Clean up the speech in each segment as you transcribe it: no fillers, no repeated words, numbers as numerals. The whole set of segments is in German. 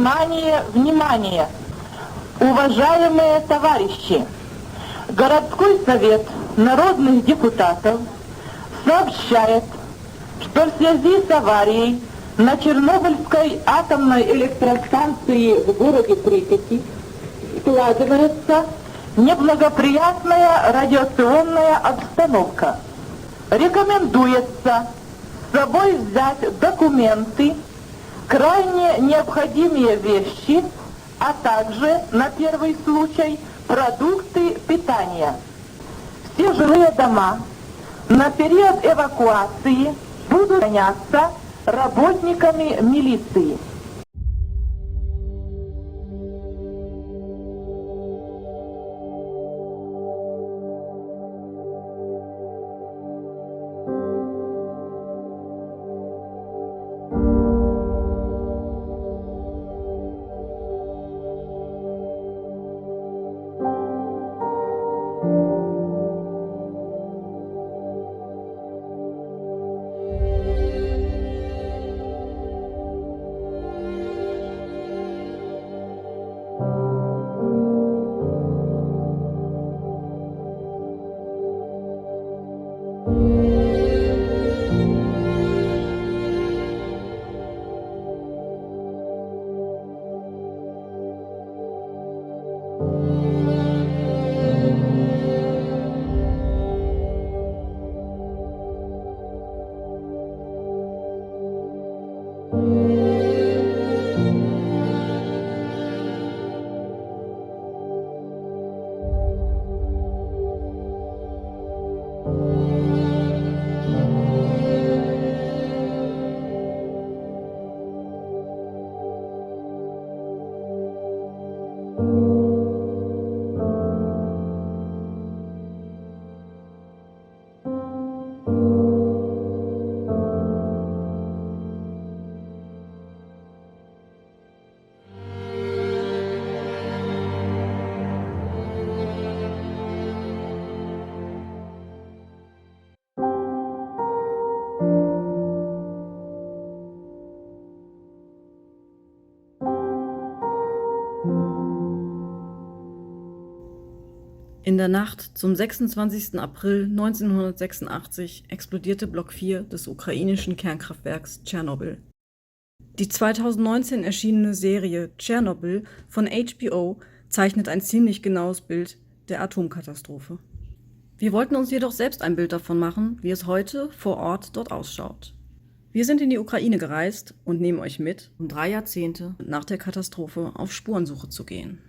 Внимание, внимание! Уважаемые товарищи! Городской совет народных депутатов сообщает, что в связи с аварией на Чернобыльской атомной электростанции в городе Припяти складывается неблагоприятная радиационная обстановка. Рекомендуется с собой взять документы, крайне необходимые вещи, а также, на первый случай, продукты питания. Все жилые дома на период эвакуации будут охраняться работниками милиции. In der Nacht zum 26. April 1986 explodierte Block 4 des ukrainischen Kernkraftwerks Tschernobyl. Die 2019 erschienene Serie Tschernobyl von HBO zeichnet ein ziemlich genaues Bild der Atomkatastrophe. Wir wollten uns jedoch selbst ein Bild davon machen, wie es heute vor Ort dort ausschaut. Wir sind in die Ukraine gereist und nehmen euch mit, um 3 Jahrzehnte nach der Katastrophe auf Spurensuche zu gehen.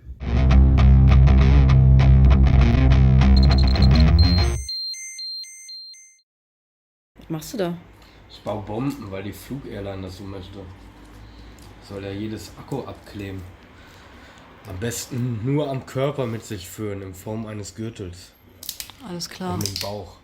Was machst du da? Ich baue Bomben, weil die Flugairline das so möchte. Soll ja jedes Akku abkleben. Am besten nur am Körper mit sich führen, in Form eines Gürtels. Alles klar. Und im Bauch.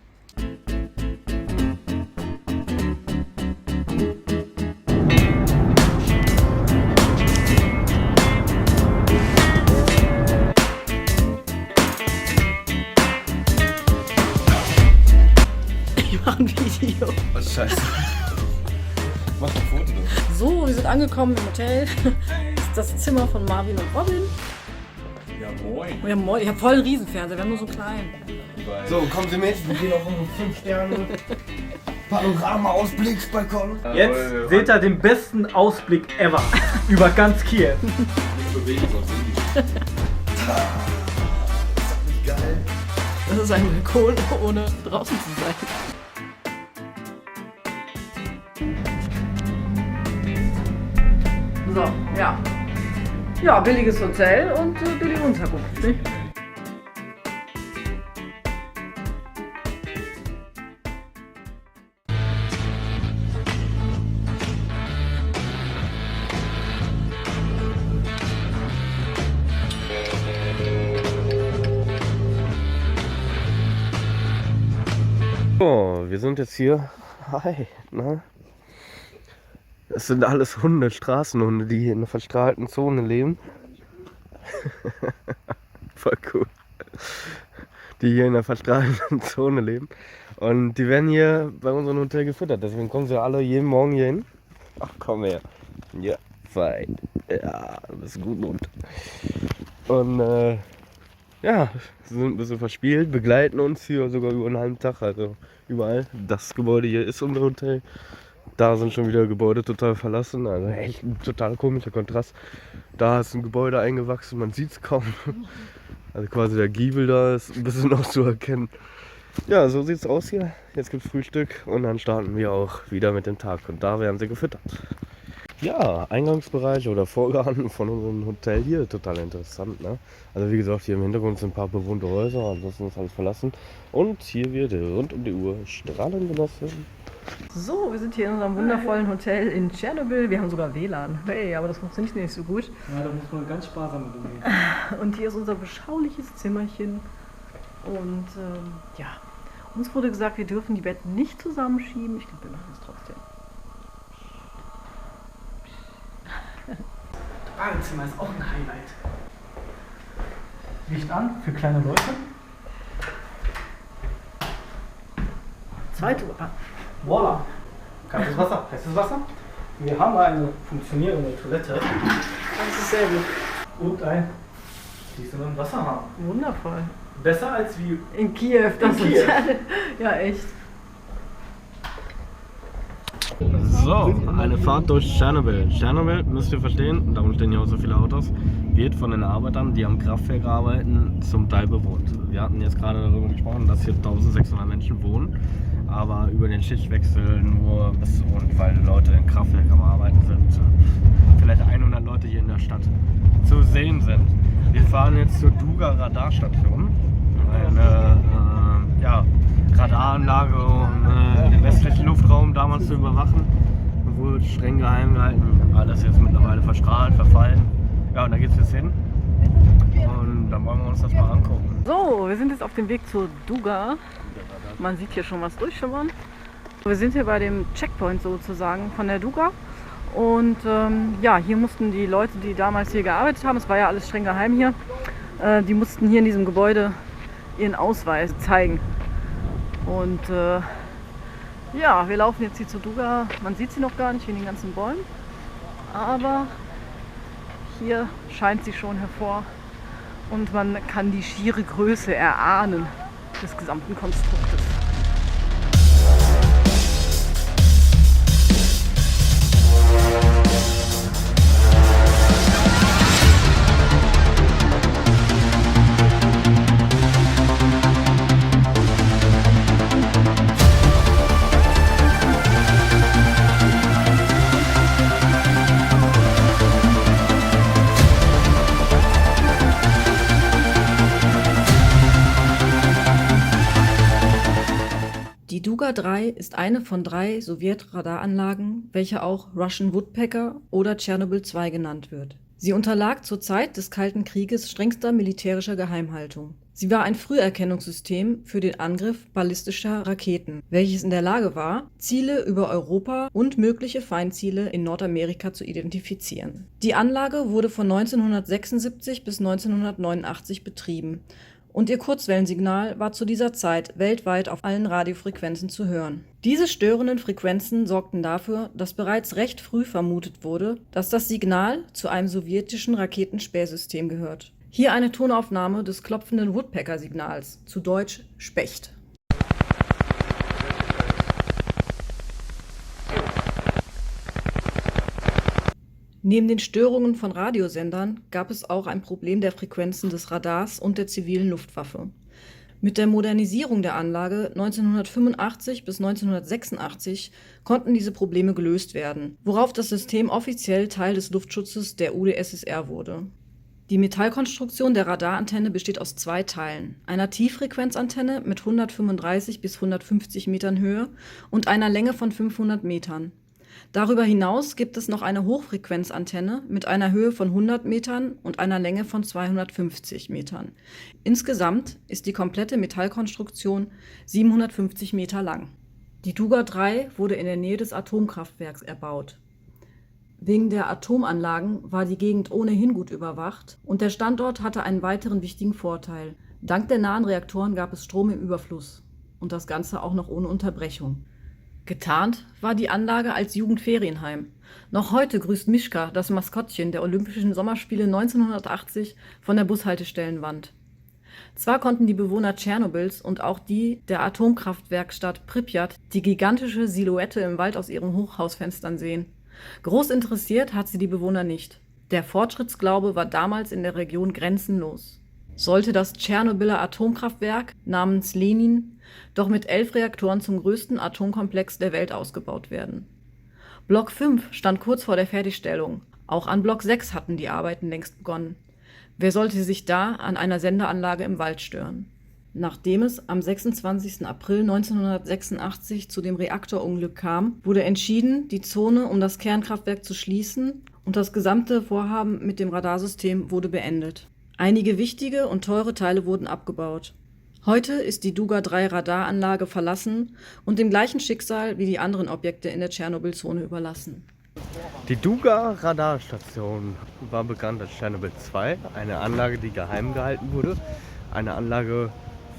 Ich mache ein Video. Was scheiße. Mach ein Foto davon. So, wir sind angekommen im Hotel. Das ist das Zimmer von Marvin und Robin. Ja, moin. Oh ja, moin. Ich habe voll einen Riesenfernseher, wir haben nur so einen kleinen. So, kommen Sie mit. Wir gehen auf unseren 5 Sterne Panorama-Ausblicksbalkon. Jetzt seht ihr den besten Ausblick ever über ganz Kiew. Geil. Das ist ein Balkon, ohne draußen zu sein. So, ja. Ja, billiges Hotel und billige Unterkunft, nicht? So, wir sind jetzt hier. Hi, na? Das sind alles Hunde, Straßenhunde, die hier in der verstrahlten Zone leben. Voll cool. Die hier in der verstrahlten Zone leben. Und die werden hier bei unserem Hotel gefüttert. Deswegen kommen sie alle jeden Morgen hier hin. Ach, komm her. Ja, fein. Ja, du bist ein guter Hund. Und ja, sind ein bisschen verspielt, begleiten uns hier sogar über einen halben Tag, also überall. Das Gebäude hier ist unser Hotel. Da sind schon wieder Gebäude total verlassen, also echt ein total komischer Kontrast. Da ist ein Gebäude eingewachsen, man sieht es kaum. Also quasi der Giebel da ist ein bisschen noch zu erkennen. Ja, so sieht es aus hier. Jetzt gibt es Frühstück und dann starten wir auch wieder mit dem Tag. Und da werden sie gefüttert. Ja, Eingangsbereich oder Vorgarten von unserem Hotel hier, total interessant. Ne? Also wie gesagt, hier im Hintergrund sind ein paar bewohnte Häuser, ansonsten ist alles verlassen. Und hier wird rund um die Uhr Strahlen genossen. So, wir sind hier in unserem wundervollen Hotel in Tschernobyl. Wir haben sogar WLAN. Hey, aber das funktioniert nicht so gut. Ja, da muss man ganz sparsam mit umgehen. Und hier ist unser beschauliches Zimmerchen. Und ja, uns wurde gesagt, wir dürfen die Betten nicht zusammenschieben. Ich glaube, wir machen das trotzdem. Das Badezimmer ist auch ein Highlight. Licht an für kleine Leute. Zweite. Voila! Kaltes Wasser, heißes Wasser. Wir haben eine funktionierende Toilette Das ist sehr gut. und ein fließenden Wasserhahn. Wundervoll. Besser als wie In Kiew, das In ist Kiew. ja echt. So, eine Fahrt durch Tschernobyl. Tschernobyl, müsst ihr verstehen, darum stehen hier auch so viele Autos, wird von den Arbeitern, die am Kraftwerk arbeiten, zum Teil bewohnt. Wir hatten jetzt gerade darüber gesprochen, dass hier 1600 Menschen wohnen, aber über den Schichtwechsel nur bis und weil Leute im Kraftwerk am Arbeiten sind, vielleicht 100 Leute hier in der Stadt zu sehen sind. Wir fahren jetzt zur Duga Radarstation, eine Radaranlage, um den westlichen Luftraum damals zu überwachen. Wurde streng geheim gehalten, alles jetzt mittlerweile verstrahlt, verfallen. Ja, und da geht's jetzt hin. Und dann wollen wir uns das mal angucken. So, wir sind jetzt auf dem Weg zur Duga. Man sieht hier schon was durchschimmern. Wir sind hier bei dem Checkpoint sozusagen von der Duga. Und ja, hier mussten die Leute, die damals hier gearbeitet haben, es war ja alles streng geheim hier, die mussten hier in diesem Gebäude ihren Ausweis zeigen. Und ja, wir laufen jetzt hier zur Duga. Man sieht sie noch gar nicht wegen den ganzen Bäumen. Aber hier scheint sie schon hervor. Und man kann die schiere Größe erahnen des gesamten Konstruktes. Die Duga 3 ist eine von 3 Sowjet-Radaranlagen, welche auch Russian Woodpecker oder Tschernobyl 2 genannt wird. Sie unterlag zur Zeit des Kalten Krieges strengster militärischer Geheimhaltung. Sie war ein Früherkennungssystem für den Angriff ballistischer Raketen, welches in der Lage war, Ziele über Europa und mögliche Feindziele in Nordamerika zu identifizieren. Die Anlage wurde von 1976 bis 1989 betrieben. Und ihr Kurzwellensignal war zu dieser Zeit weltweit auf allen Radiofrequenzen zu hören. Diese störenden Frequenzen sorgten dafür, dass bereits recht früh vermutet wurde, dass das Signal zu einem sowjetischen Raketenspähsystem gehört. Hier eine Tonaufnahme des klopfenden Woodpecker-Signals, zu Deutsch Specht. Neben den Störungen von Radiosendern gab es auch ein Problem der Frequenzen des Radars und der zivilen Luftwaffe. Mit der Modernisierung der Anlage 1985 bis 1986 konnten diese Probleme gelöst werden, worauf das System offiziell Teil des Luftschutzes der UdSSR wurde. Die Metallkonstruktion der Radarantenne besteht aus 2 Teilen, einer Tieffrequenzantenne mit 135 bis 150 Metern Höhe und einer Länge von 500 Metern. Darüber hinaus gibt es noch eine Hochfrequenzantenne mit einer Höhe von 100 Metern und einer Länge von 250 Metern. Insgesamt ist die komplette Metallkonstruktion 750 Meter lang. Die Duga 3 wurde in der Nähe des Atomkraftwerks erbaut. Wegen der Atomanlagen war die Gegend ohnehin gut überwacht und der Standort hatte einen weiteren wichtigen Vorteil. Dank der nahen Reaktoren gab es Strom im Überfluss und das Ganze auch noch ohne Unterbrechung. Getarnt war die Anlage als Jugendferienheim. Noch heute grüßt Mischka, das Maskottchen der Olympischen Sommerspiele 1980, von der Bushaltestellenwand. Zwar konnten die Bewohner Tschernobyls und auch die der Atomkraftwerkstatt Pripyat die gigantische Silhouette im Wald aus ihren Hochhausfenstern sehen. Groß interessiert hat sie die Bewohner nicht. Der Fortschrittsglaube war damals in der Region grenzenlos. Sollte das Tschernobyler Atomkraftwerk namens Lenin doch mit 11 Reaktoren zum größten Atomkomplex der Welt ausgebaut werden. Block 5 stand kurz vor der Fertigstellung. Auch an Block 6 hatten die Arbeiten längst begonnen. Wer sollte sich da an einer Sendeanlage im Wald stören? Nachdem es am 26. April 1986 zu dem Reaktorunglück kam, wurde entschieden, die Zone um das Kernkraftwerk zu schließen und das gesamte Vorhaben mit dem Radarsystem wurde beendet. Einige wichtige und teure Teile wurden abgebaut. Heute ist die Duga-3-Radaranlage verlassen und dem gleichen Schicksal wie die anderen Objekte in der Tschernobyl-Zone überlassen. Die Duga-Radarstation war bekannt als Tschernobyl 2, eine Anlage, die geheim gehalten wurde, eine Anlage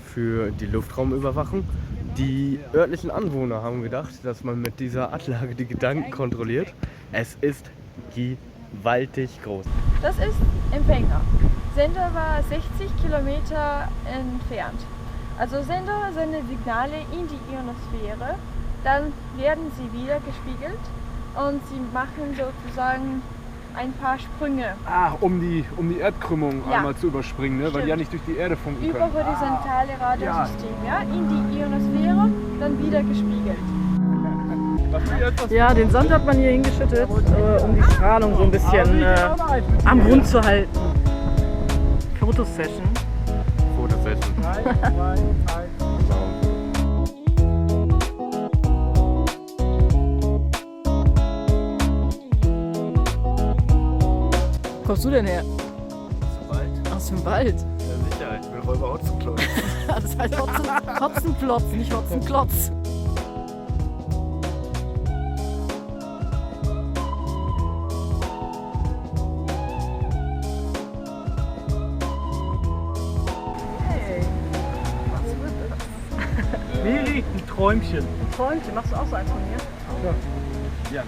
für die Luftraumüberwachung. Die örtlichen Anwohner haben gedacht, dass man mit dieser Anlage die Gedanken kontrolliert. Es ist gewaltig groß. Das ist Empfänger. Sender war 60 Kilometer entfernt. Also Sender senden Signale in die Ionosphäre, dann werden sie wieder gespiegelt und sie machen sozusagen ein paar Sprünge. Um die Erdkrümmung Ja. einmal zu überspringen, ne? Weil die ja nicht durch die Erde funken Über können. horizontale Radarsystem, ja, in die Ionosphäre, dann wieder gespiegelt. Ja, den Sand hat man hier hingeschüttet, um die Strahlung so ein bisschen am Grund zu halten. Fotosession. Fotosession. 3, 2, 1. Kommst du denn her? Wald? Aus dem Wald. Ja, sicher, ich bin Räuber Hotzenklotz. Das heißt Hotzenplotz, nicht Hotzenklotz. Miri, ein Träumchen. Träumchen, machst du auch so eins von mir? Ja.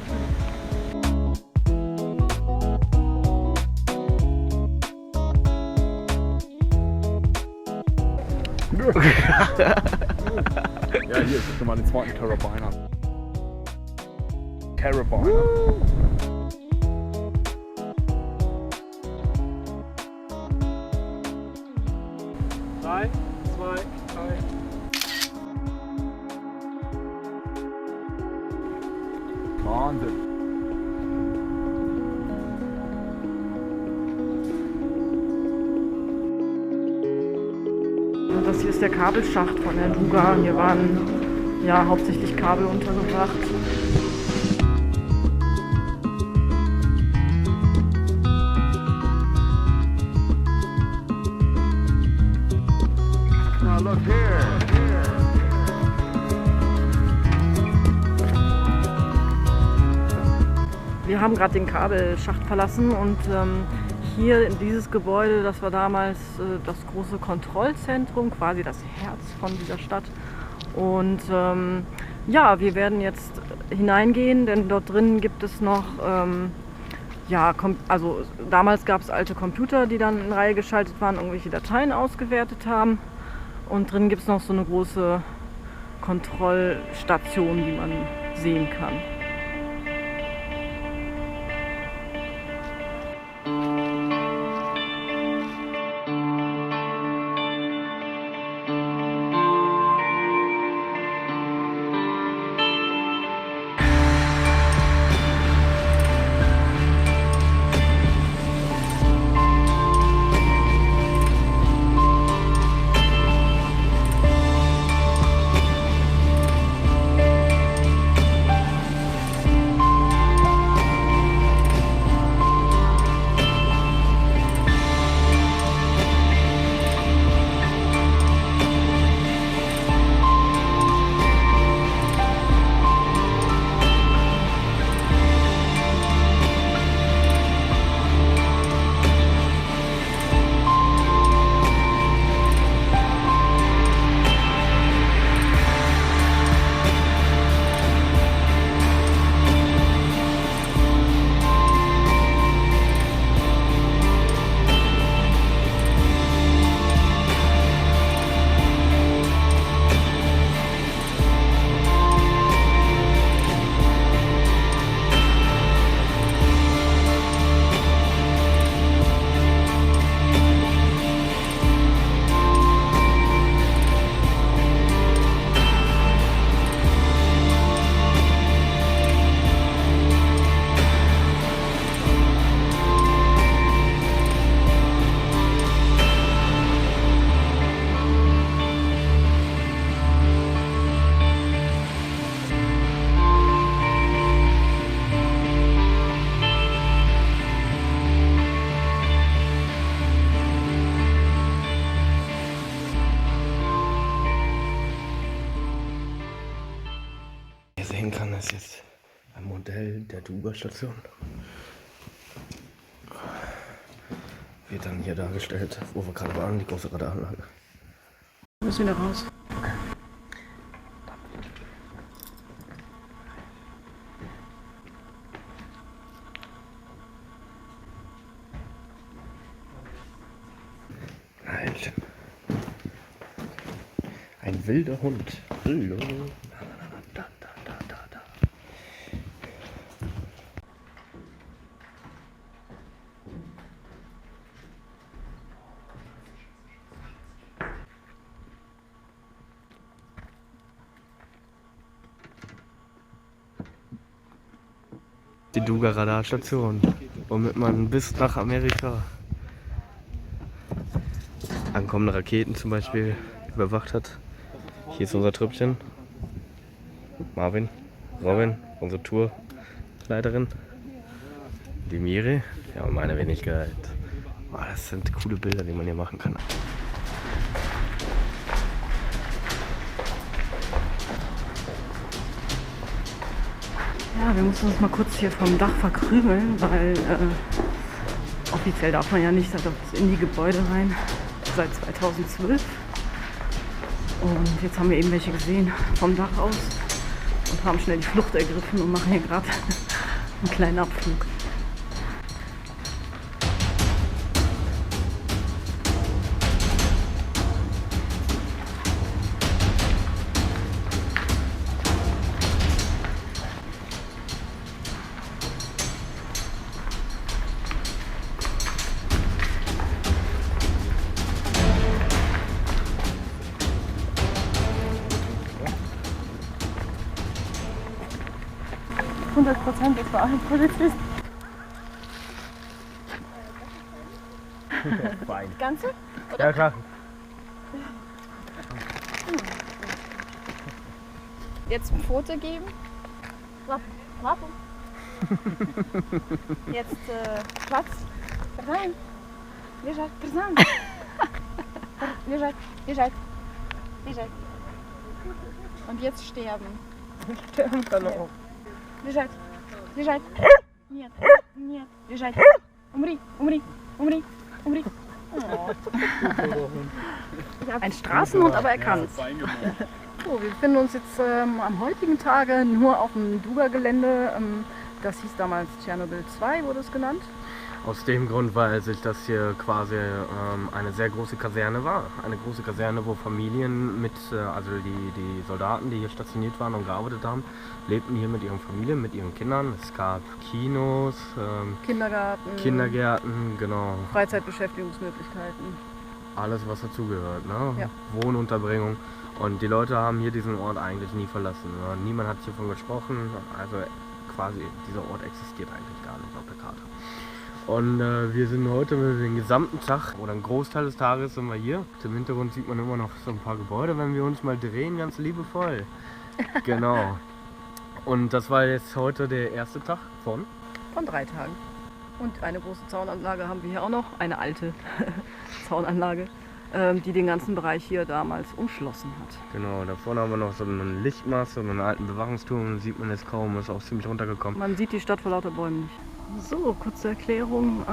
Ja, hier ist nochmal den zweiten Carabiner. Carabiner. 3, 2, 1. Wahnsinn. Das hier ist der Kabelschacht von der Duga. Hier waren ja hauptsächlich Kabel untergebracht. Now look here. Wir haben gerade den Kabelschacht verlassen und hier in dieses Gebäude, das war damals das große Kontrollzentrum, quasi das Herz von dieser Stadt. Und ja, wir werden jetzt hineingehen, denn dort drin gibt es noch, also damals gab es alte Computer, die dann in Reihe geschaltet waren, irgendwelche Dateien ausgewertet haben. Und drin gibt es noch so eine große Kontrollstation, die man sehen kann. Das ist jetzt ein Modell der Duga-Station. Wird dann hier dargestellt, wo wir gerade waren, die große Radaranlage. Wir müssen wieder raus. Alter. Ein wilder Hund. Hallo. Da. Die Duga Radarstation, womit man bis nach Amerika ankommende Raketen zum Beispiel überwacht hat. Hier ist unser Trüppchen. Marvin, Robin, unsere Tourleiterin. Die Miri, ja, und meine Wenigkeit. Oh, das sind coole Bilder, die man hier machen kann. Ja, wir mussten uns mal kurz hier vom Dach verkrümeln, weil offiziell darf man ja nicht in die Gebäude rein, seit 2012. Und jetzt haben wir eben welche gesehen vom Dach aus und haben schnell die Flucht ergriffen und machen hier gerade einen kleinen Abflug. Das war ein Polizist. Fein. Ganze? Ja, klar. Jetzt ein Foto geben. Warum? Jetzt Platz. Rein. Лежать. Лежать. Und jetzt sterben. Sterben kann auch. Лежать. Нет. Лежать. Умри. Oh. Ein Straßenhund, aber er kann es. So, wir befinden uns jetzt am heutigen Tage nur auf dem Duga-Gelände. Das hieß damals Tschernobyl 2, wurde es genannt. Aus dem Grund, weil sich das hier quasi eine sehr große Kaserne war. Eine große Kaserne, wo Familien mit, also die Soldaten, die hier stationiert waren und gearbeitet haben, lebten hier mit ihren Familien, mit ihren Kindern. Es gab Kinos, Kindergärten, genau. Freizeitbeschäftigungsmöglichkeiten. Alles, was dazugehört, ne? Ja. Wohnunterbringung. Und die Leute haben hier diesen Ort eigentlich nie verlassen. Ne? Niemand hat hiervon gesprochen. Also quasi dieser Ort existiert eigentlich gar nicht auf der Karte. Und wir sind heute den gesamten Tag oder einen Großteil des Tages sind wir hier. Im Hintergrund sieht man immer noch so ein paar Gebäude, wenn wir uns mal drehen, ganz liebevoll. Genau. Und das war jetzt heute der erste Tag von 3 Tagen. Und eine große Zaunanlage haben wir hier auch noch, eine alte Zaunanlage, die den ganzen Bereich hier damals umschlossen hat. Genau, da vorne haben wir noch so einen Lichtmast und einen alten Bewachungsturm, sieht man jetzt kaum, ist auch ziemlich runtergekommen. Man sieht die Stadt vor lauter Bäumen nicht. So, kurze Erklärung.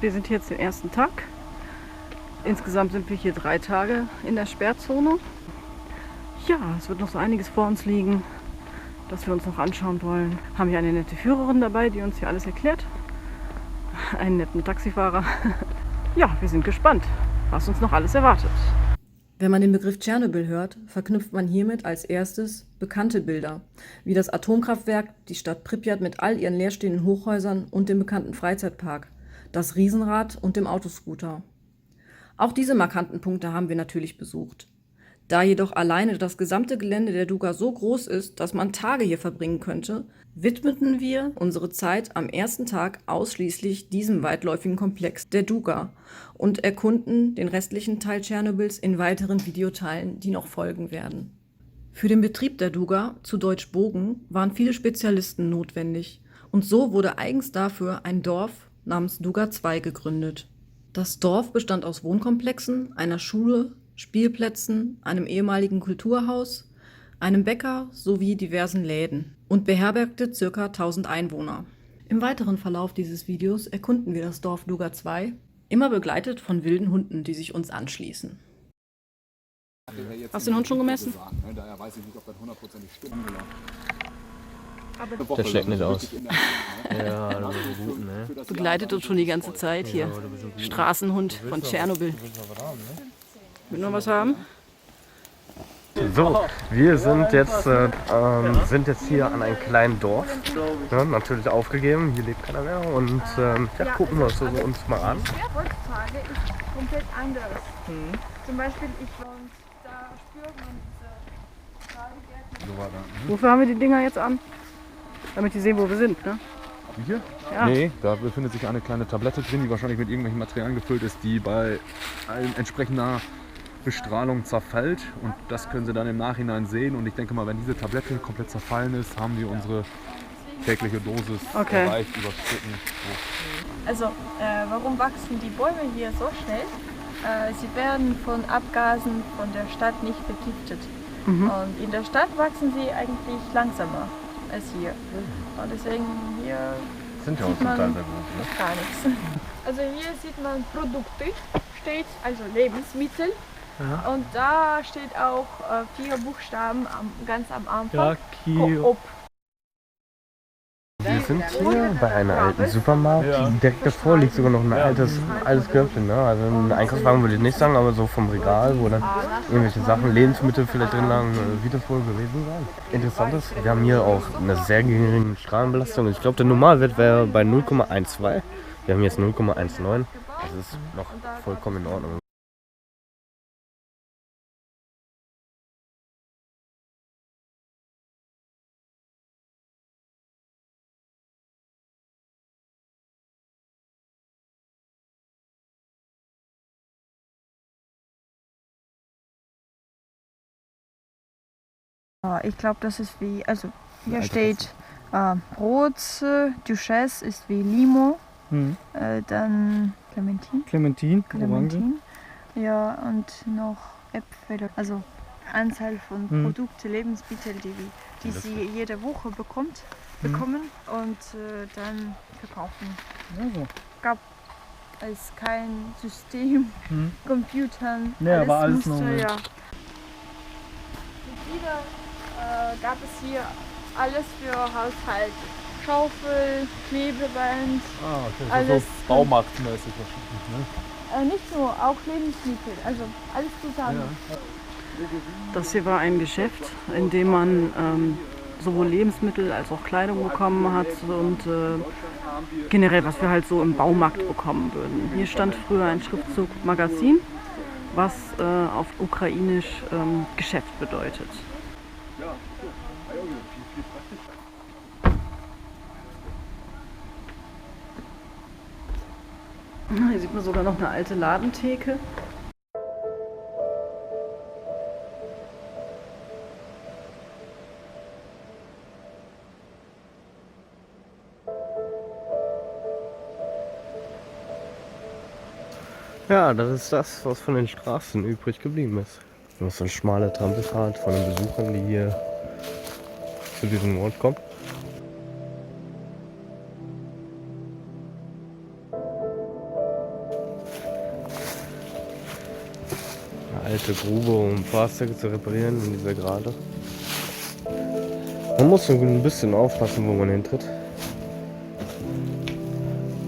Wir sind jetzt den ersten Tag. Insgesamt sind wir hier 3 Tage in der Sperrzone. Ja, es wird noch so einiges vor uns liegen, das wir uns noch anschauen wollen. Haben hier eine nette Führerin dabei, die uns hier alles erklärt. Einen netten Taxifahrer. Ja, wir sind gespannt, was uns noch alles erwartet. Wenn man den Begriff Tschernobyl hört, verknüpft man hiermit als erstes bekannte Bilder, wie das Atomkraftwerk, die Stadt Pripyat mit all ihren leerstehenden Hochhäusern und dem bekannten Freizeitpark, das Riesenrad und dem Autoscooter. Auch diese markanten Punkte haben wir natürlich besucht. Da jedoch alleine das gesamte Gelände der Duga so groß ist, dass man Tage hier verbringen könnte, widmeten wir unsere Zeit am ersten Tag ausschließlich diesem weitläufigen Komplex der Duga und erkunden den restlichen Teil Tschernobyls in weiteren Videoteilen, die noch folgen werden. Für den Betrieb der Duga, zu Deutsch Bogen, waren viele Spezialisten notwendig und so wurde eigens dafür ein Dorf namens Duga 2 gegründet. Das Dorf bestand aus Wohnkomplexen, einer Schule, Spielplätzen, einem ehemaligen Kulturhaus, einem Bäcker sowie diversen Läden und beherbergte ca. 1000 Einwohner. Im weiteren Verlauf dieses Videos erkunden wir das Dorf Duga 2, immer begleitet von wilden Hunden, die sich uns anschließen. Hast du den Hund schon gemessen? Daher weiß ich nicht, ob das hundertprozentig stimmt. Der schlägt nicht aus. Ja, das ist so gut, ne? Begleitet uns schon die ganze Zeit hier. Straßenhund von Tschernobyl. Will noch was haben? So, wir sind jetzt hier an einem kleinen Dorf. Ja, natürlich aufgegeben, hier lebt keiner mehr. Und ja, gucken wir uns mal an. Heutzutage ist komplett anders. Zum Beispiel, ich wohne, da spürt man diese Radegärten. Wofür haben wir die Dinger jetzt an? Damit die sehen, wo wir sind, ne? Hier? Ja. Nee, da befindet sich eine kleine Tablette drin, die wahrscheinlich mit irgendwelchen Materialien gefüllt ist, die bei entsprechender Bestrahlung zerfällt. Und das können Sie dann im Nachhinein sehen. Und ich denke mal, wenn diese Tablette komplett zerfallen ist, haben wir unsere tägliche Dosis erreicht, überschritten. Also, warum wachsen die Bäume hier so schnell? Sie werden von Abgasen von der Stadt nicht vergiftet. Und in der Stadt wachsen sie eigentlich langsamer als hier. Und deswegen hier Sind ja sieht man sehr gut, ne? gar nichts. Also hier sieht man Produkte, steht also Lebensmittel. Und da steht auch 4 Buchstaben ganz am Anfang. Coop. Wir sind hier bei einem alten Supermarkt. Direkt davor liegt sogar noch ein altes Körbchen. Ne? Also ein Einkaufswagen würde ich nicht sagen, aber so vom Regal, wo dann irgendwelche Sachen, Lebensmittel vielleicht drin lagen, wie das wohl gewesen sein. Interessant ist, wir haben hier auch eine sehr geringe Strahlenbelastung. Ich glaube, der Normalwert wäre bei 0,12. Wir haben jetzt 0,19. Das ist noch vollkommen in Ordnung. Ich glaube, das ist wie, also hier steht Brot, Duchesse ist wie Limo, dann Clementin, ja, und noch Äpfel, also Anzahl von Produkten, Lebensmittel, die sie jede Woche bekommen und dann verkaufen. Also. Gab es kein System, Computern, Ja, aber alles musste, normal. ja. Wieder gab es hier alles für Haushalt. Schaufel, Klebeband, alles. So baumarktmäßig wahrscheinlich, ne? Nicht nur, auch Lebensmittel, also alles zusammen. Das hier war ein Geschäft, in dem man sowohl Lebensmittel als auch Kleidung bekommen hat und generell, was wir halt so im Baumarkt bekommen würden. Hier stand früher ein Schriftzug Magazin, was auf ukrainisch Geschäft bedeutet. Hier sieht man sogar noch eine alte Ladentheke. Ja, das ist das, was von den Straßen übrig geblieben ist. Das ist ein schmaler Trampelpfad von den Besuchern, die hier zu diesem Ort kommen. Eine alte Grube, um Fahrzeuge zu reparieren in dieser Gerade. Man muss so ein bisschen aufpassen, wo man hintritt.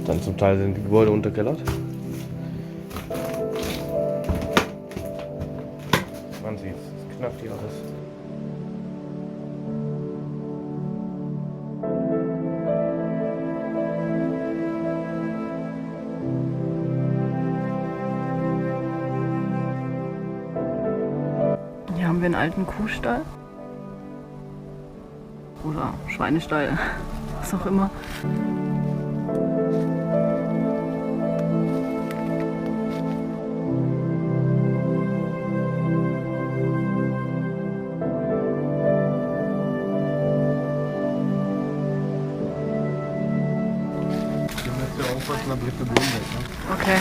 Dann zum Teil sind die Gebäude unterkellert. Man sieht es, knackt hier alles. Hier haben wir einen alten Kuhstall. Oder Schweinestall, was auch immer. Okay.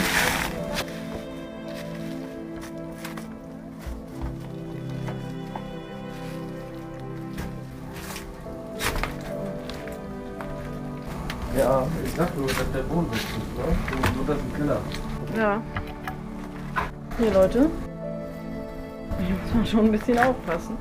Ja, ich dachte nur, dass der Boden weg ist, oder? Nur das ist ein Keller. Ja. Hier, Leute. Hier muss man schon ein bisschen aufpassen.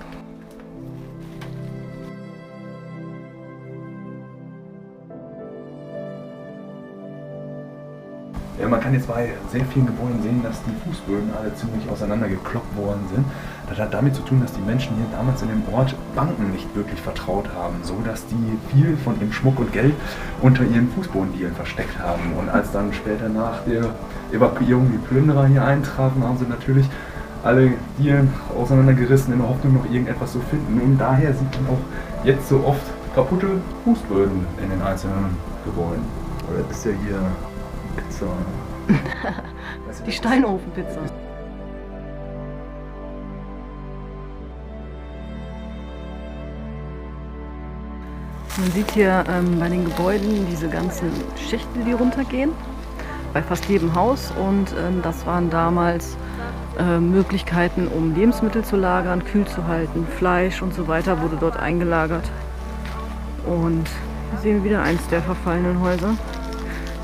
Ja, man kann jetzt bei sehr vielen Gebäuden sehen, dass die Fußböden alle ziemlich auseinandergekloppt worden sind. Das hat damit zu tun, dass die Menschen hier damals in dem Ort Banken nicht wirklich vertraut haben, so dass die viel von ihrem Schmuck und Geld unter ihren Fußbodendielen versteckt haben. Und als dann später nach der Evakuierung die Plünderer hier eintrafen, haben sie natürlich alle Dielen auseinandergerissen, in der Hoffnung, noch irgendetwas zu finden. Und daher sieht man auch jetzt so oft kaputte Fußböden in den einzelnen Gebäuden. Oder ist ja hier Pizza. Die Steinofenpizza. Man sieht hier bei den Gebäuden diese ganzen Schächte, die runtergehen. Bei fast jedem Haus. Und das waren damals Möglichkeiten, um Lebensmittel zu lagern, kühl zu halten. Fleisch und so weiter wurde dort eingelagert. Und hier sehen wir wieder eins der verfallenen Häuser.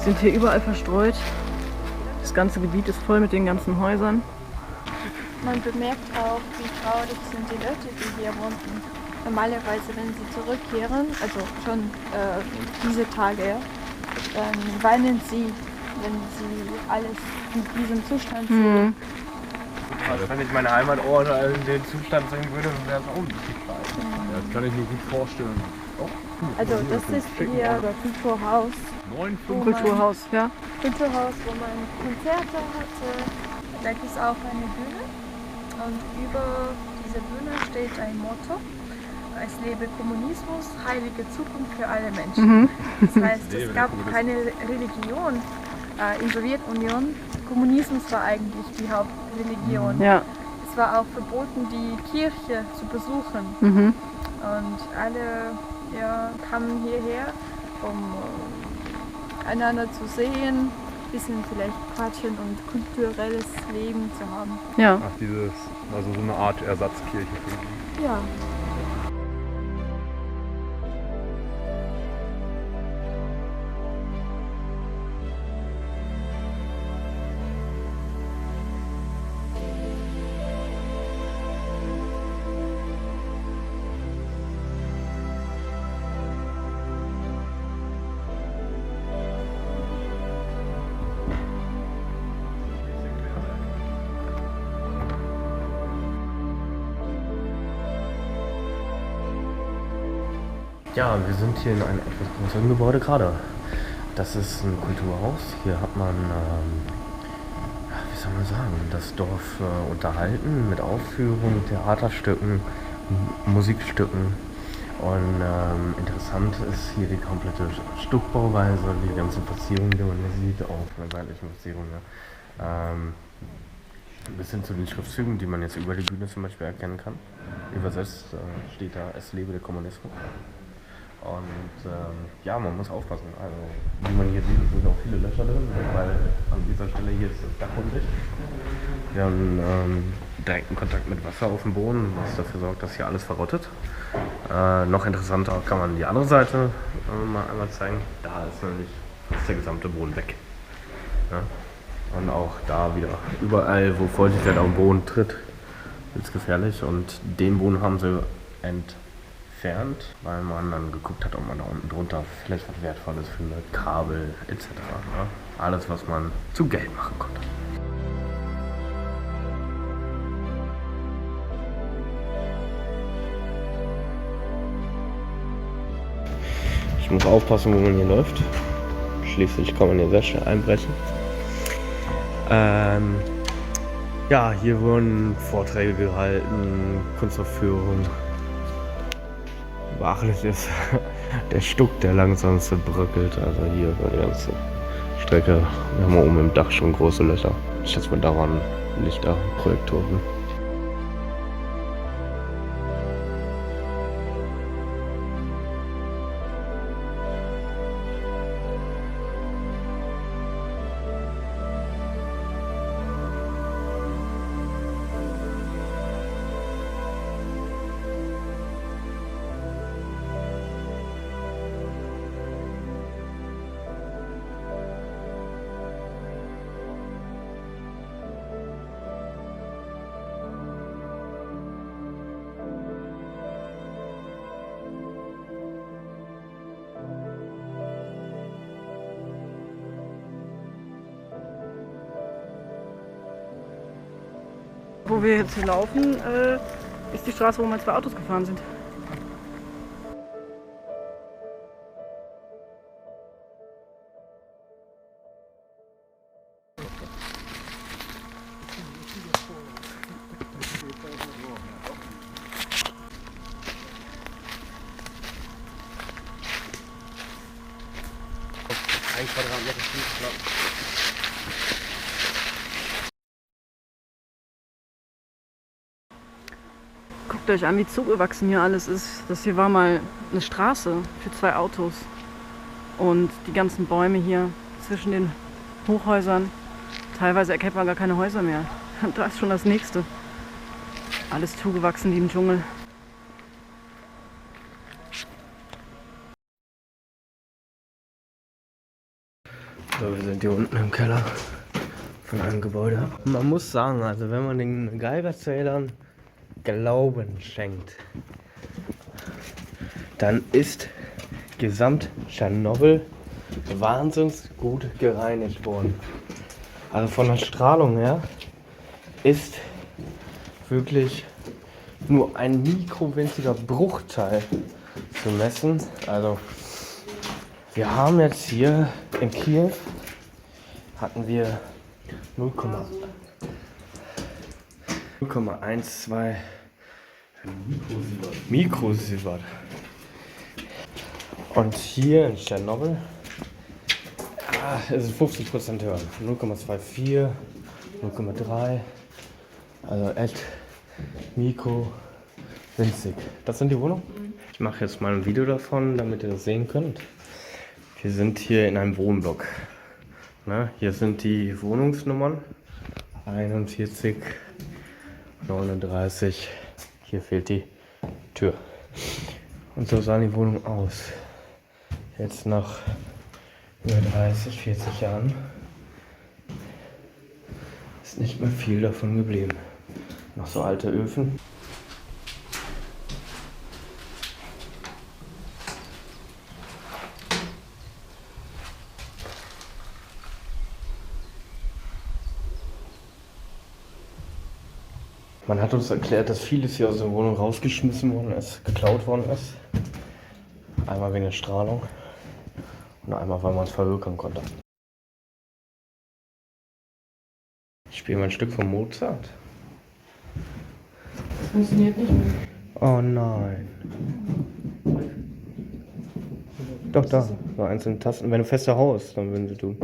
Sind hier überall verstreut. Das ganze Gebiet ist voll mit den ganzen Häusern. Man bemerkt auch, wie traurig sind die Leute, die hier wohnten. Normalerweise, wenn sie zurückkehren, also schon diese Tage, dann weinen sie, wenn sie alles in diesem Zustand sehen. Also wenn ich meine Heimatort in den Zustand sehen würde, wäre es auch ein bisschen schade. Ja, das kann ich mir gut vorstellen. Also das ist hier das Kulturhaus. Kulturhaus, ja. Kulturhaus, wo man Konzerte hatte. Da gibt es auch eine Bühne. Und über dieser Bühne steht ein Motto. Es lebe Kommunismus, heilige Zukunft für alle Menschen. Das heißt, es gab keine Religion in der Sowjetunion. Kommunismus war eigentlich die Hauptreligion. Ja. Es war auch verboten, die Kirche zu besuchen. Und alle kamen hierher, um einander zu sehen, ein bisschen vielleicht quatschen und kulturelles Leben zu haben. Ja. Ach, also so eine Art Ersatzkirche für die. Ja. Ja, wir sind hier in einem etwas größeren Gebäude gerade. Das ist ein Kulturhaus. Hier hat man, wie soll man sagen, das Dorf unterhalten mit Aufführungen, Theaterstücken, Musikstücken. Und interessant ist hier die komplette Stuckbauweise, die ganzen Verzierungen, die man hier sieht, auch eine seitlichen Verzierung. Ja. Bis hin zu den Schriftzügen, die man jetzt über die Bühne zum Beispiel erkennen kann. Übersetzt steht da, es lebe der Kommunismus. Und ja, man muss aufpassen. Also, wie man hier sieht, sind auch viele Löcher drin, weil an dieser Stelle hier ist das Dach undicht. Wir haben direkten Kontakt mit Wasser auf dem Boden, was dafür sorgt, dass hier alles verrottet. Noch interessanter kann man die andere Seite mal einmal zeigen. Da ist nämlich fast der gesamte Boden weg. Ja? Und auch da wieder, überall, wo Feuchtigkeit auf den Boden tritt, ist es gefährlich. Und den Boden haben sie entfernt, weil man dann geguckt hat, ob man da unten drunter vielleicht was Wertvolles findet, Kabel etc. Ja? Alles, was man zu Geld machen konnte. Ich muss aufpassen, wo man hier läuft. Schließlich kann man hier sehr schnell einbrechen. Ja, hier wurden Vorträge gehalten, Kunstaufführungen. Beachtlich ist der Stuck, der langsam zerbröckelt. Also hier über die ganze Strecke. Wir haben oben im Dach schon große Löcher. Ich schätze mal, da waren Lichter, Projektoren. wo wir jetzt hier laufen, ist die Straße, wo mal 2 Autos gefahren sind. Ein Quadratmeter Fließplan. Guckt euch an, wie zugewachsen hier alles ist. Das hier war mal eine Straße für 2 Autos. Und die ganzen Bäume hier zwischen den Hochhäusern. Teilweise erkennt man gar keine Häuser mehr. Und da ist schon das nächste. Alles zugewachsen wie im Dschungel. So, wir sind hier unten im Keller von einem Gebäude. Man muss sagen, also wenn man den Geigerzählern Glauben schenkt, dann ist gesamt Tschernobyl wahnsinnig gut gereinigt worden. Also von der Strahlung her ist wirklich nur ein mikrowinziger Bruchteil zu messen. Also wir haben jetzt hier in Kiew hatten wir 0,12 Mikrosievert. Und hier in Tschernobyl ist es 50% höher. 0,24, 0,3. Also echt winzig. Das sind die Wohnungen. Ich mache jetzt mal ein Video davon, damit ihr das sehen könnt. Wir sind hier in einem Wohnblock. Ne? Hier sind die Wohnungsnummern. 41, 39. Hier fehlt die Tür. Und so sahen die Wohnungen aus. Jetzt nach über 30, 40 Jahren ist nicht mehr viel davon geblieben. Noch so alte Öfen. Man hat uns erklärt, dass vieles hier aus der Wohnung rausgeschmissen worden ist, geklaut worden ist. Einmal wegen der Strahlung und einmal, weil man es verhökern konnte. Ich spiele mal ein Stück von Mozart. Das funktioniert nicht mehr. Oh nein. Doch, da. So einzelne Tasten. Wenn du fester haust, dann würden sie tun.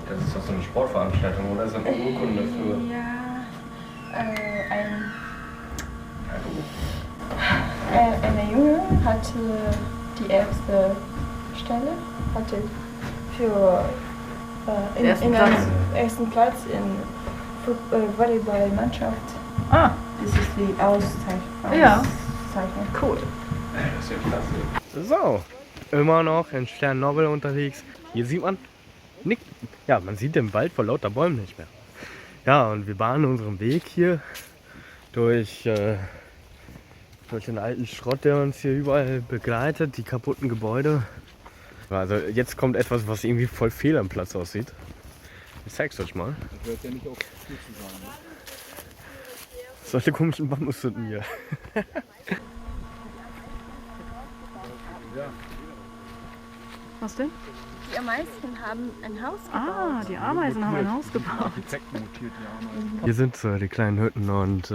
Das ist doch so eine Sportveranstaltung, oder? Ist das eine Urkunde für? Ja, eine Junge hatte die erste Stelle, hatte für ersten Platz in Volleyballmannschaft. Ah, Das ist die Auszeichnung. Ja. Cool. Das ist ja klasse. So, immer noch in Tschernobyl unterwegs. Hier sieht man nicht. Ja, man sieht den Wald vor lauter Bäumen nicht mehr. Ja, und wir bahnen unseren Weg hier durch den alten Schrott, der uns hier überall begleitet, die kaputten Gebäude. Also jetzt kommt etwas, was irgendwie voll fehl am Platz aussieht. Ich zeig's euch mal. Das hört ja nicht auf, gut zu sein. Ne? Solche komischen Bambushütten hier. Was denn? Die Ameisen haben ein Haus gebaut. Ah, die Ameisen haben ein Haus gebaut. Architekten mutiert die Ameisen. Hier sind so die kleinen Hütten und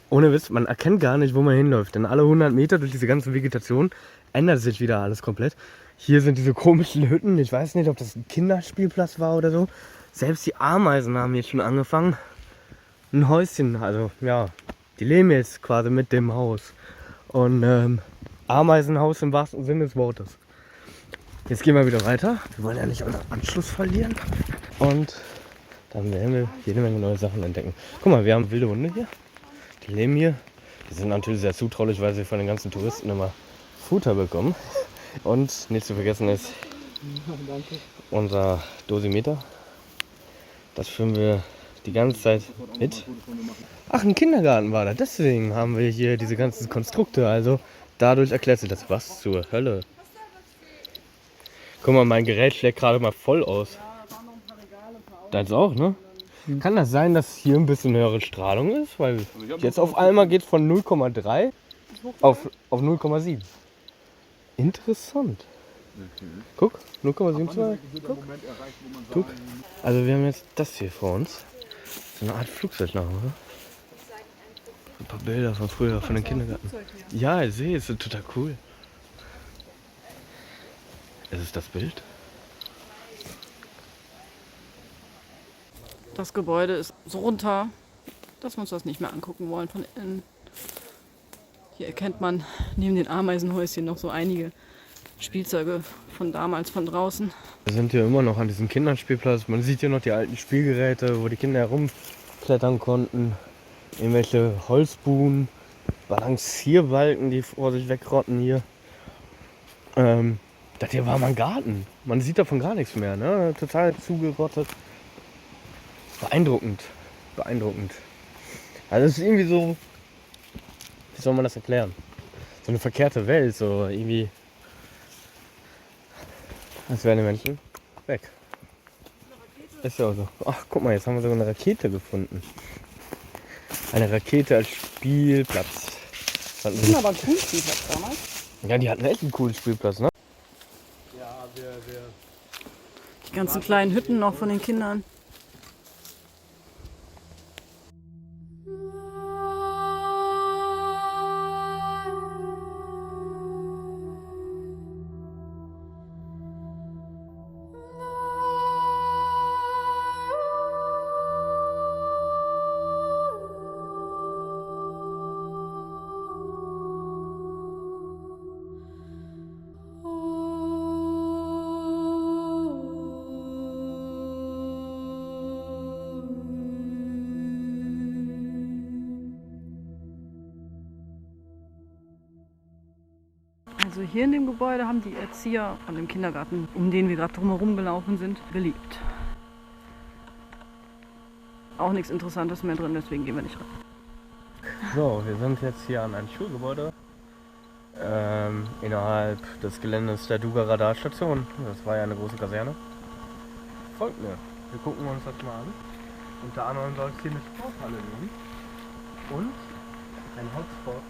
ohne Witz, man erkennt gar nicht, wo man hinläuft. Denn alle 100 Meter durch diese ganze Vegetation ändert sich wieder alles komplett. Hier sind diese komischen Hütten. Ich weiß nicht, ob das ein Kinderspielplatz war oder so. Selbst die Ameisen haben jetzt schon angefangen, ein Häuschen, also ja, die leben jetzt quasi mit dem Haus. Und Ameisenhaus im wahrsten Sinne des Wortes. Jetzt gehen wir wieder weiter. Wir wollen ja nicht unseren Anschluss verlieren. Und dann werden wir jede Menge neue Sachen entdecken. Guck mal, wir haben wilde Hunde hier. Die leben hier. Die sind natürlich sehr zutraulich, weil sie von den ganzen Touristen immer Futter bekommen. Und nicht zu vergessen ist unser Dosimeter. Das führen wir die ganze Zeit mit. Ach, ein Kindergarten war da. Deswegen haben wir hier diese ganzen Konstrukte. Also dadurch erklärt sich das. Was zur Hölle? Guck mal, mein Gerät schlägt gerade mal voll aus. Deins auch, ne? Kann das sein, dass hier ein bisschen höhere Strahlung ist? Weil jetzt auf einmal geht es von 0,3 auf 0,7. Interessant. Guck, 0,72. Guck. Also wir haben jetzt das hier vor uns. So eine Art Flugzeugnachmache. Ein paar Bilder von früher, von den Kindergarten. Ja, ich sehe, es ist total cool. Es ist das Bild. Das Gebäude ist so runter, dass wir uns das nicht mehr angucken wollen von innen. Hier erkennt man neben den Ameisenhäuschen noch so einige Spielzeuge von damals, von draußen. Wir sind hier immer noch an diesem Kinderspielplatz. Man sieht hier noch die alten Spielgeräte, wo die Kinder herumklettern konnten. Irgendwelche Holzbuhen, Balancierbalken, die vor sich wegrotten hier. Das hier war mal ein Garten. Man sieht davon gar nichts mehr, ne? Total zugerottet. Beeindruckend. Beeindruckend. Also es ist irgendwie so, wie soll man das erklären? So eine verkehrte Welt, so irgendwie. Als wären die Menschen weg. Ist ja auch so. Ach, guck mal, jetzt haben wir sogar eine Rakete gefunden. Eine Rakete als Spielplatz. Das ist aber ein cooler Spielplatz damals. Ja, die hatten echt einen coolen Spielplatz, ne? Die ganzen kleinen Hütten noch von den Kindern. Also hier in dem Gebäude haben die Erzieher von dem Kindergarten, um den wir gerade drumherum gelaufen sind, gelebt. Auch nichts Interessantes mehr drin, deswegen gehen wir nicht rein. So, wir sind jetzt hier an einem Schulgebäude. Innerhalb des Geländes der Duga Radarstation. Das war ja eine große Kaserne. Folgt mir. Wir gucken uns das mal an. Unter anderem soll es hier eine Sporthalle geben. Und ein Hotspot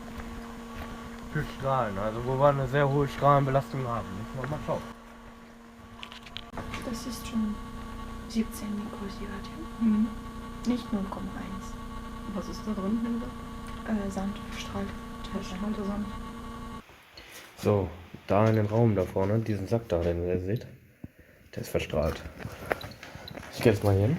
für Strahlen. Also wo wir eine sehr hohe Strahlenbelastung haben. Müssen wir mal schauen. Das ist schon 17 Mikrosievert, ja? Nicht 0,1. Was ist da drin? Sand, verstrahlter Sand. So, da in den Raum da vorne, diesen Sack da, den ihr seht, der ist verstrahlt. Ich gehe jetzt mal hin.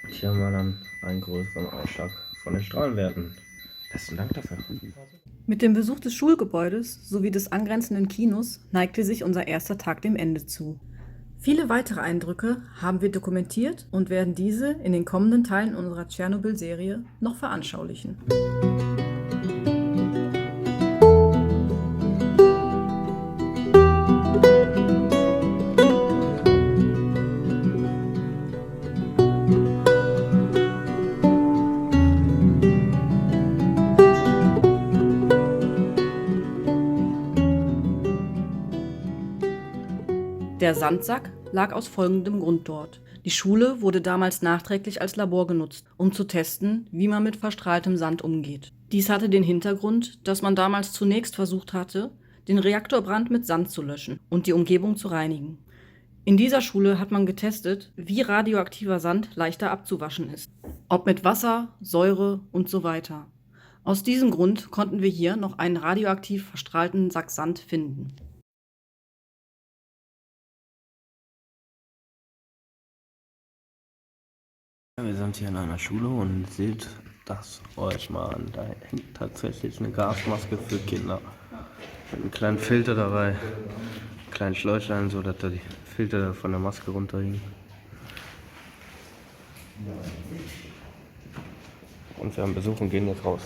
Und hier haben wir dann einen größeren Ausschlag von den Strahlenwerten. Besten Dank dafür. Mit dem Besuch des Schulgebäudes sowie des angrenzenden Kinos neigte sich unser erster Tag dem Ende zu. Viele weitere Eindrücke haben wir dokumentiert und werden diese in den kommenden Teilen unserer Tschernobyl-Serie noch veranschaulichen. Der Sandsack lag aus folgendem Grund dort. Die Schule wurde damals nachträglich als Labor genutzt, um zu testen, wie man mit verstrahltem Sand umgeht. Dies hatte den Hintergrund, dass man damals zunächst versucht hatte, den Reaktorbrand mit Sand zu löschen und die Umgebung zu reinigen. In dieser Schule hat man getestet, wie radioaktiver Sand leichter abzuwaschen ist. Ob mit Wasser, Säure und so weiter. Aus diesem Grund konnten wir hier noch einen radioaktiv verstrahlten Sack Sand finden. Wir sind hier in einer Schule und seht das euch mal an. Da hängt tatsächlich eine Gasmaske für Kinder. Mit einem kleinen Filter dabei, einen kleinen Schläuchlein, so dass da die Filter von der Maske runterhängen. Und wir haben Besuch und gehen jetzt raus.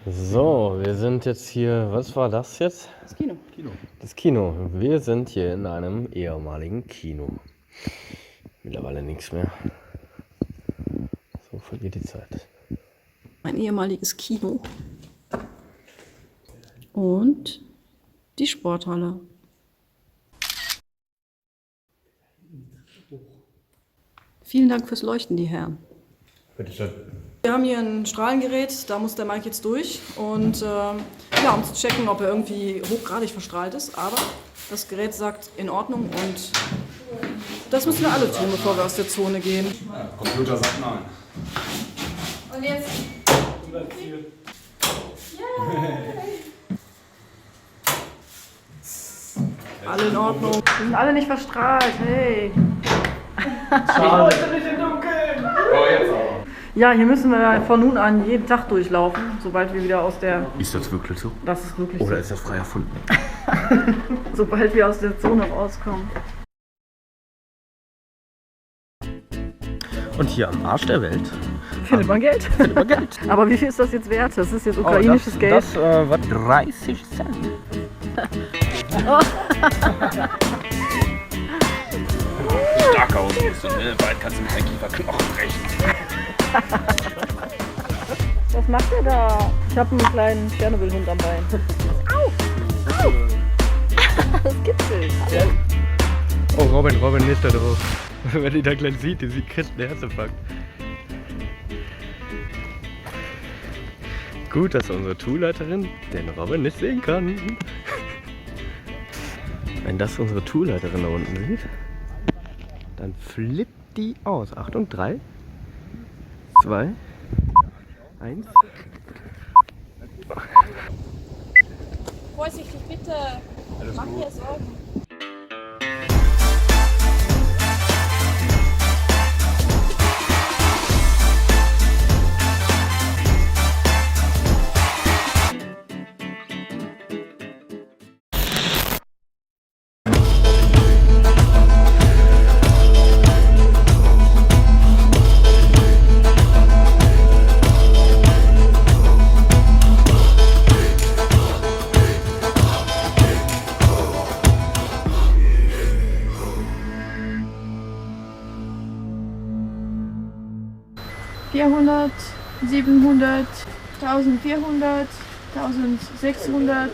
So, wir sind jetzt hier, was war das jetzt? Das Kino. Das Kino. Wir sind hier in einem ehemaligen Kino. Mittlerweile nichts mehr. So vergeht die Zeit. Ein ehemaliges Kino. Und die Sporthalle. Vielen Dank fürs Leuchten, die Herren. Bitte schön. Wir haben hier ein Strahlengerät, da muss der Mike jetzt durch. Und ja, um zu checken, ob er irgendwie hochgradig verstrahlt ist. Aber das Gerät sagt in Ordnung und das müssen wir alle tun, bevor wir aus der Zone gehen. Computer sagt nein. Und jetzt. Alle in Ordnung. Wir sind alle nicht verstrahlt, hey. Schade. Oh, jetzt aber. Ja, hier müssen wir von nun an jeden Tag durchlaufen, sobald wir wieder aus der... Ist das wirklich so? Das ist wirklich Oder so. ist das frei erfunden? Sobald wir aus der Zone rauskommen. Und hier am Arsch der Welt Findet man Geld. findet man Geld. Aber wie viel ist das jetzt wert? Das ist jetzt ukrainisches Geld. Das war 30 Cent. Stark ausgehst du, ne? Bald kannst du mit deinem Kieferknochen brechen. Was macht der da? Ich habe einen kleinen Tschernobyl-Hund am Bein. Au! Au! Das kitzelt. Oh, Robin ist da drauf. Wenn ihr da gleich sieht, die kriegt einen Herzinfarkt. Gut, dass unsere Tourleiterin den Robin nicht sehen kann. Wenn das unsere Tourleiterin da unten sieht, dann flippt die aus. Achtung, 3, 2, 1. Vorsichtig, bitte. Mach dir Sorgen. (400, 700, 1400, 1600.